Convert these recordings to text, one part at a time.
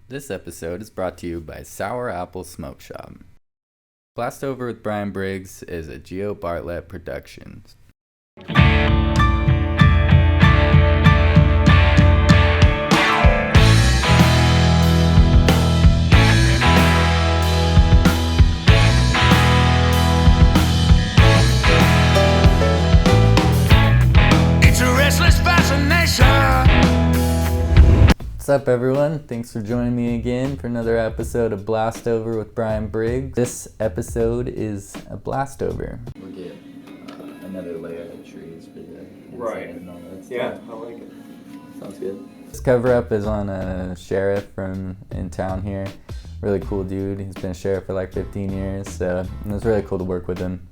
This episode is brought to you by Sour Apple Smoke Shop. Blastover with Bryan Briggs is a Geo Bartlett production. It's a restless fascination. What's up, everyone? Thanks for joining me again for another episode of Blastover with Bryan Briggs. This episode is a Blastover. We'll get another layer of trees for the Right. and all that stuff. Yeah, I like it. Sounds good. This cover up is on a sheriff from in town here. Really cool dude. He's been a sheriff for like 15 years, so it was really cool to work with him.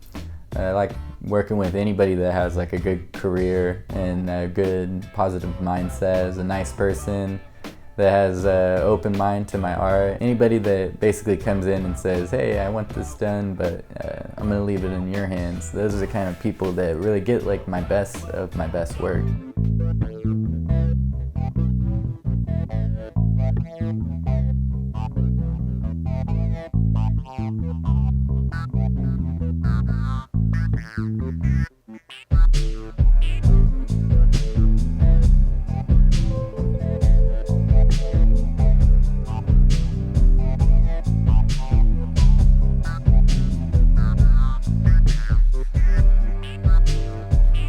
I like working with anybody that has like a good career and a good positive mindset, is a nice person, that has an open mind to my art. Anybody that basically comes in and says, hey, I want this done, but I'm gonna leave it in your hands. Those are the kind of people that really get like my best of my best work.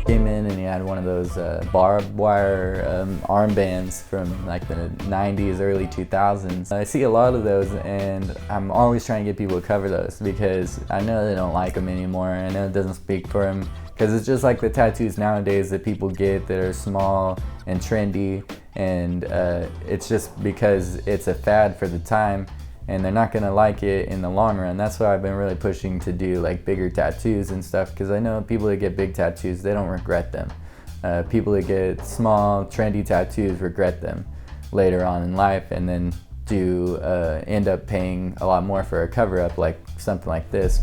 Came in and he had one of those barbed wire armbands from like the 90s, early 2000s. I see a lot of those and I'm always trying to get people to cover those because I know they don't like them anymore. I know it doesn't speak for them because it's just like the tattoos nowadays that people get that are small and trendy, and it's just because it's a fad for the time and they're not gonna like it in the long run. That's why I've been really pushing to do like bigger tattoos and stuff, because I know people that get big tattoos, they don't regret them. People that get small, trendy tattoos regret them later on in life, and then do end up paying a lot more for a cover-up like something like this.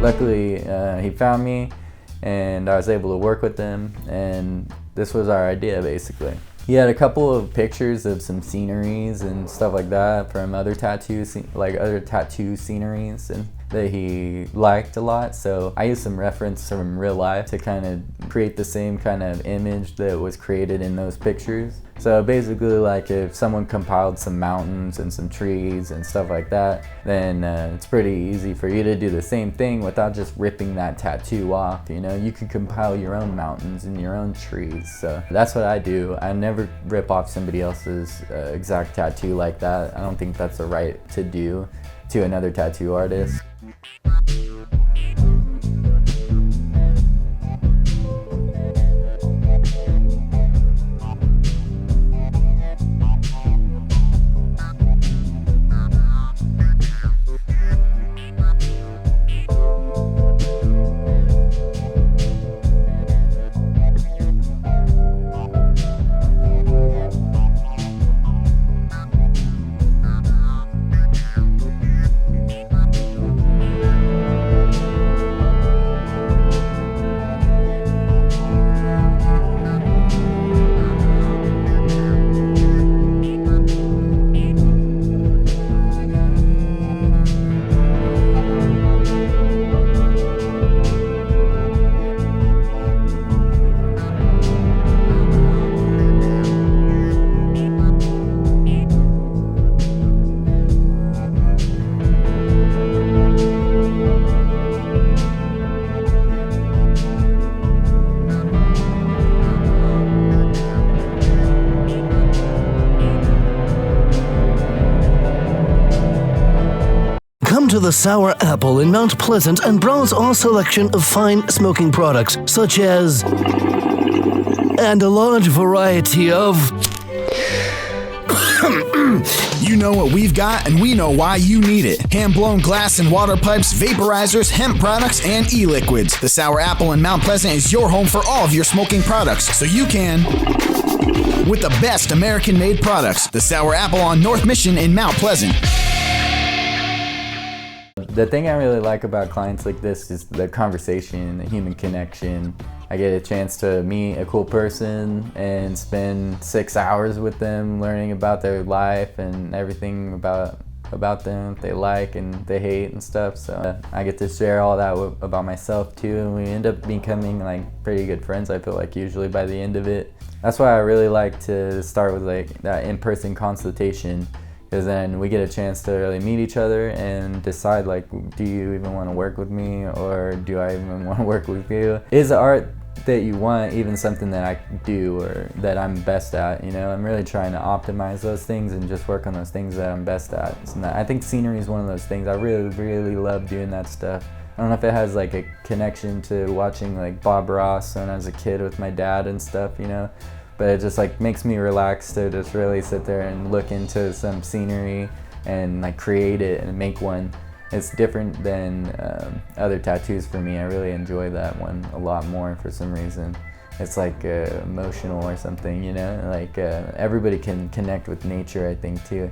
Luckily, he found me and I was able to work with him, and this was our idea basically. He had a couple of pictures of some sceneries and stuff like that from other tattoo sceneries and that he liked a lot, so I used some reference from real life to kind of create the same kind of image that was created in those pictures. So basically, like if someone compiled some mountains and some trees and stuff like that, then it's pretty easy for you to do the same thing without just ripping that tattoo off. You know, you can compile your own mountains and your own trees. So that's what I do. I never rip off somebody else's exact tattoo like that. I don't think that's the right to do to another tattoo artist. the Sour Apple in Mount Pleasant and browse our selection of fine smoking products, such as... and a large variety of... You know what we've got, and we know why you need it. Hand-blown glass and water pipes, vaporizers, hemp products, and e-liquids. The Sour Apple in Mount Pleasant is your home for all of your smoking products, so you can... with the best American-made products. The Sour Apple on North Mission in Mount Pleasant. The thing I really like about clients like this is the conversation, the human connection. I get a chance to meet a cool person and spend 6 hours with them learning about their life and everything about them, they like and they hate and stuff. So I get to share all that about myself too, and we end up becoming like pretty good friends, I feel like, usually by the end of it. That's why I really like to start with like that in-person consultation, because then we get a chance to really meet each other and decide like, do you even want to work with me, or do I even want to work with you? Is the art that you want even something that I do or that I'm best at? You know, I'm really trying to optimize those things and just work on those things that I'm best at. I think scenery is one of those things. I really love doing that stuff. I don't know if it has like a connection to watching like Bob Ross when I was a kid with my dad and stuff, you know, but it just like makes me relax to just really sit there and look into some scenery and like create it and make one. It's different than other tattoos for me. I really enjoy that one a lot more for some reason. It's like emotional or something, you know? Like everybody can connect with nature, I think, too.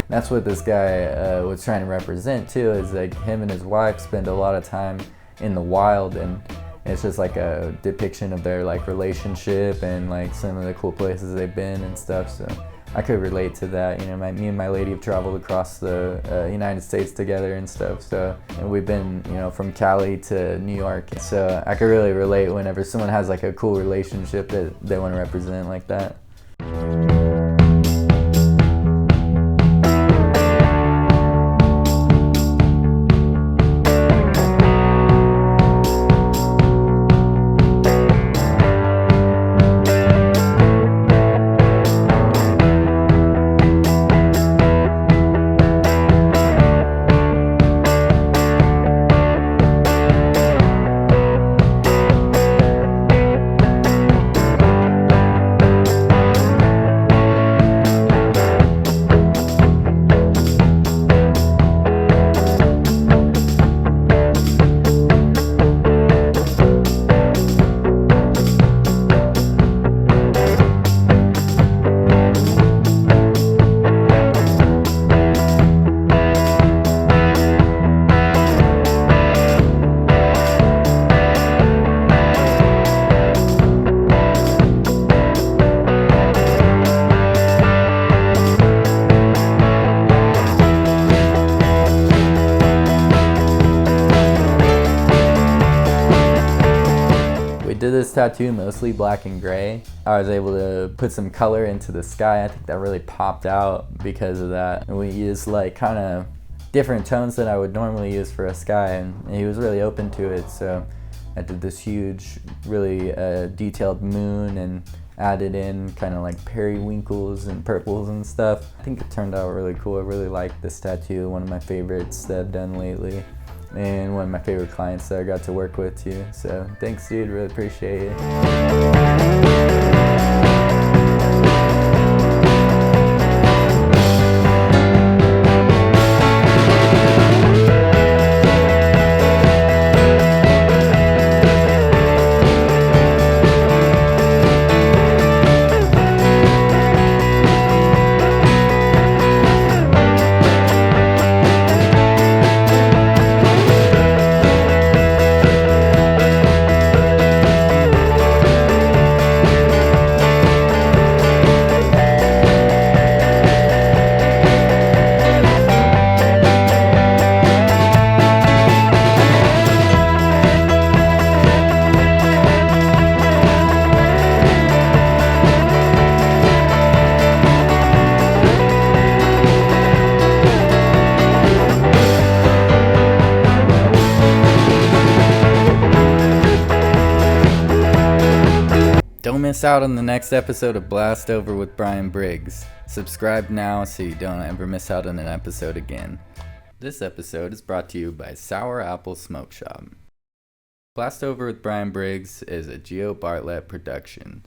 That's what this guy was trying to represent too, is like him and his wife spend a lot of time in the wild, and it's just like a depiction of their like relationship and like some of the cool places they've been and stuff. So I could relate to that. You know, me and my lady have traveled across the United States together and stuff. So and we've been, you know, from Cali to New York. So I could really relate whenever someone has like a cool relationship that they want to represent like that. did this tattoo mostly black and gray. I was able to put some color into the sky. I think that really popped out because of that. And we used like kind of different tones that I would normally use for a sky, and he was really open to it. So I did this huge, really detailed moon and added in kind of like periwinkles and purples and stuff. I think it turned out really cool. I really like this tattoo, one of my favorites that I've done lately, and one of my favorite clients that I got to work with too. So thanks, dude, really appreciate it. Don't miss out on the next episode of Blastover with Bryan Briggs. Subscribe now so you don't ever miss out on an episode again. This episode is brought to you by Sour Apple Smoke Shop. Blastover with Bryan Briggs is a Geo Bartlett production.